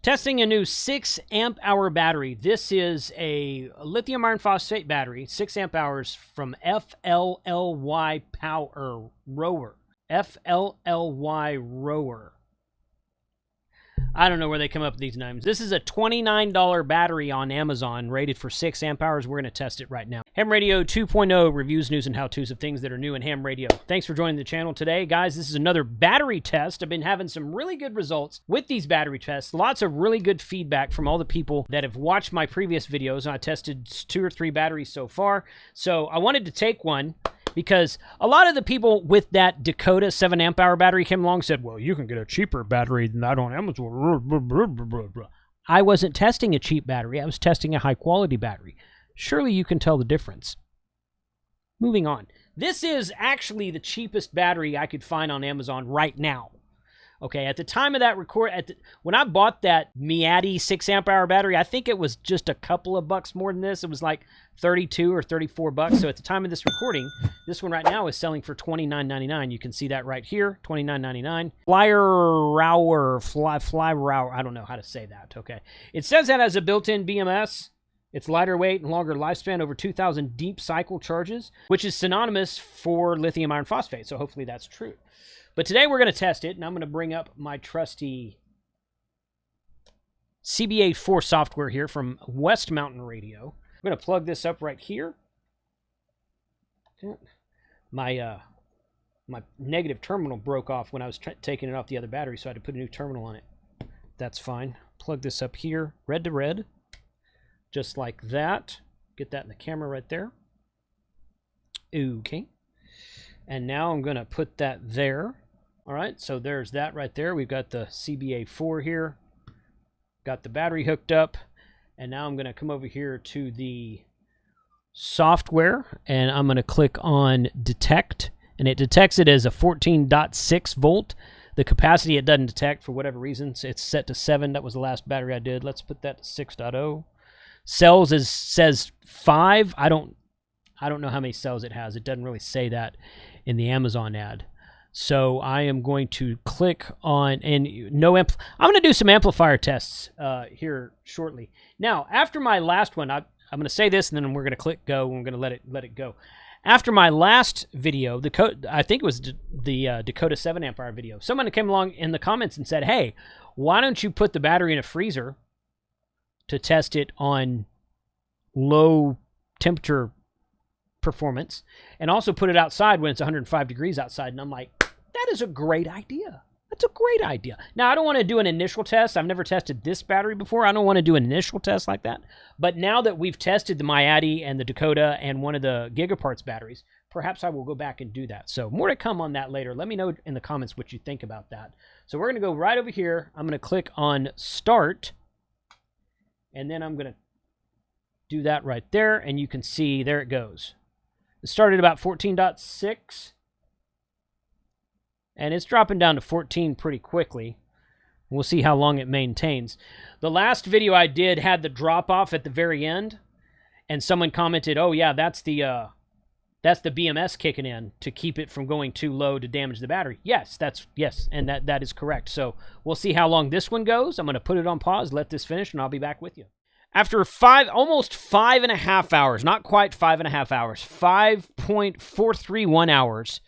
Testing a new 6 amp hour battery. This is a lithium iron phosphate battery, 6 amp hours from FLLY Power Rower. FLLY Rower. I don't know where they come up with these names. This is a $29 battery on Amazon, rated for 6 amp hours. We're going to test it right now. Ham Radio 2.0, reviews, news, and how-tos of things that are new in ham radio. Thanks for joining the channel today. Guys, this is another battery test. I've been having some really good results with these battery tests. Lots of really good feedback from all the people that have watched my previous videos. I tested 2 or 3 batteries so far. So I wanted to take one, because a lot of the people with that Dakota 7 amp hour battery came along and said, well, you can get a cheaper battery than that on Amazon. I wasn't testing a cheap battery. I was testing a high quality battery. Surely you can tell the difference. Moving on. This is actually the cheapest battery I could find on Amazon right now. Okay, at the time of that when I bought that Miati 6 amp hour battery, I think it was just a couple of bucks more than this. It was like 32 or 34 bucks. So at the time of this recording, this one right now is selling for $29.99. You can see that right here, $29.99. Flyrower, I don't know how to say that, okay. It says that has a built-in BMS. It's lighter weight and longer lifespan, over 2,000 deep cycle charges, which is synonymous for lithium iron phosphate. So hopefully that's true. But today we're going to test it, and I'm going to bring up my trusty CBA4 software here from West Mountain Radio. I'm going to plug this up right here. My negative terminal broke off when I was taking it off the other battery, so I had to put a new terminal on it. That's fine. Plug this up here, red to red, just like that. Get that in the camera right there. Okay. And now I'm going to put that there. All right, so there's that right there. We've got the CBA4 here. Got the battery hooked up. And now I'm going to come over here to the software, and I'm going to click on detect. And it detects it as a 14.6 volt. The capacity it doesn't detect for whatever reasons. It's set to 7. That was the last battery I did. Let's put that to 6.0. Cells says 5. I don't know how many cells it has. It doesn't really say that in the Amazon ad. So I am going to click on, and I'm going to do some amplifier tests here shortly. Now, after my last one, I'm going to say this, and then we're going to click go, and we're going to let it go. After my last video, I think it was the Dakota 7 amp hour video, someone came along in the comments and said, hey, why don't you put the battery in a freezer to test it on low temperature performance, and also put it outside when it's 105 degrees outside? And I'm like, that is a great idea. That's a great idea. Now, I don't want to do an initial test. I've never tested this battery before. I don't want to do an initial test like that. But now that we've tested the Miati and the Dakota and one of the Gigaparts batteries, perhaps I will go back and do that. So more to come on that later. Let me know in the comments what you think about that. So we're going to go right over here. I'm going to click on start, and then I'm going to do that right there, and you can see there it goes. It started about 14.6, and it's dropping down to 14 pretty quickly. We'll see how long it maintains. The last video I did had the drop-off at the very end, and someone commented, oh yeah, that's the BMS kicking in to keep it from going too low to damage the battery. Yes, and that is correct. So we'll see how long this one goes. I'm going to put it on pause, let this finish, and I'll be back with you. After almost 5.5 hours, not quite 5.5 hours, 5.431 hours,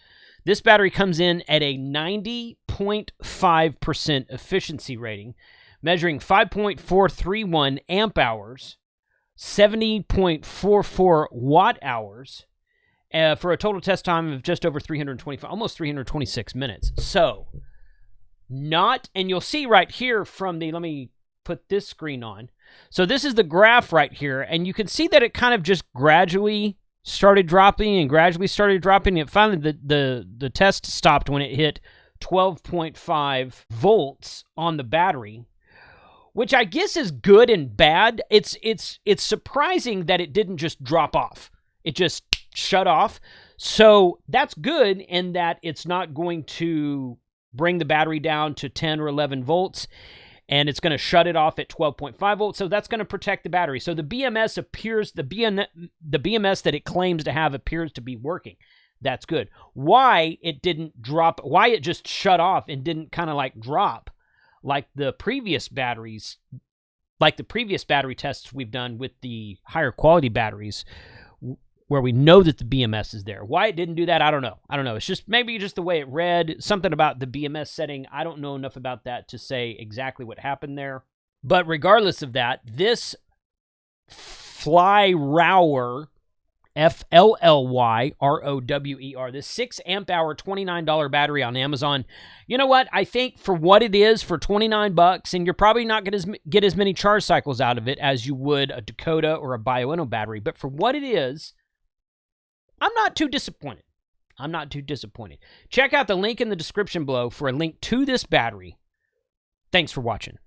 this battery comes in at a 90.5% efficiency rating, measuring 5.431 amp hours, 70.44 watt hours, for a total test time of just over 325, almost 326 minutes. So, and you'll see right here from let me put this screen on. So this is the graph right here, and you can see that it kind of just gradually started dropping and gradually started dropping. And finally, the test stopped when it hit 12.5 volts on the battery, which I guess is good and bad. It's surprising that it didn't just drop off. It just shut off. So that's good in that it's not going to bring the battery down to 10 or 11 volts. And it's going to shut it off at 12.5 volts, so that's going to protect the battery. So the BMS the BMS that it claims to have appears to be working. That's good. Why it didn't drop, why it just shut off and didn't kind of like drop like the previous batteries, like the previous battery tests we've done with the higher quality batteries, where we know that the BMS is there. Why it didn't do that, I don't know. It's just maybe just the way it read, something about the BMS setting. I don't know enough about that to say exactly what happened there. But regardless of that, this Flyrower, FLLYROWER, this 6 amp hour $29 battery on Amazon. You know what? I think for what it is, for $29, and you're probably not going to get as many charge cycles out of it as you would a Dakota or a Bioenno battery, but for what it is, I'm not too disappointed. Check out the link in the description below for a link to this battery. Thanks for watching.